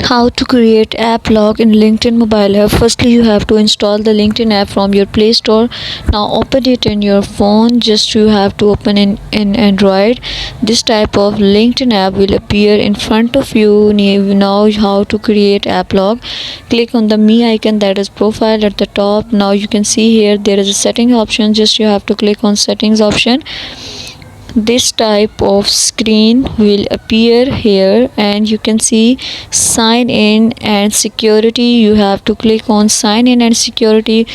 How to create app lock in LinkedIn mobile app. Firstly, you have to install the LinkedIn app from your Play Store. Now open it in your phone. Just you have to open in Android. This type of LinkedIn app will appear in front of you. Now how to create app lock. Click on the me icon, that is profile at the top. Now you can see here there is a setting option. Just you have to click on settings option. This type of screen will appear here, and you can see sign in and security. You have to click on sign in and security.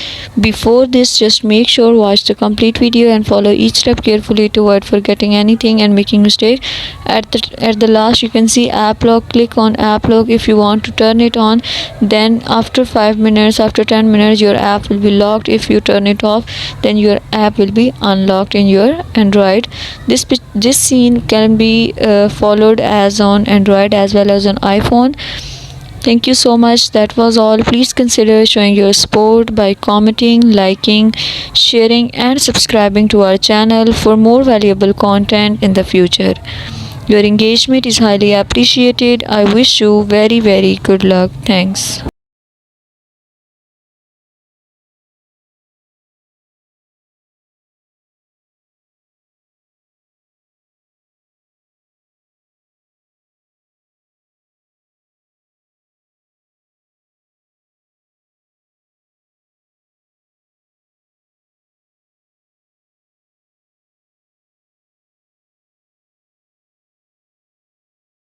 Before this, just make sure watch the complete video and follow each step carefully to avoid forgetting anything and making mistake. At the last, you can see app lock. Click on app lock if you want to turn it on. Then after 5 minutes, after 10 minutes, your app will be locked. If you turn it off, then your app will be unlocked in your Android. This scene can be followed as on Android as well as on iPhone. Thank you so much. That was all. Please consider showing your support by commenting, liking, sharing, and subscribing to our channel for more valuable content in the future. Your engagement is highly appreciated. I wish you very good luck. Thanks.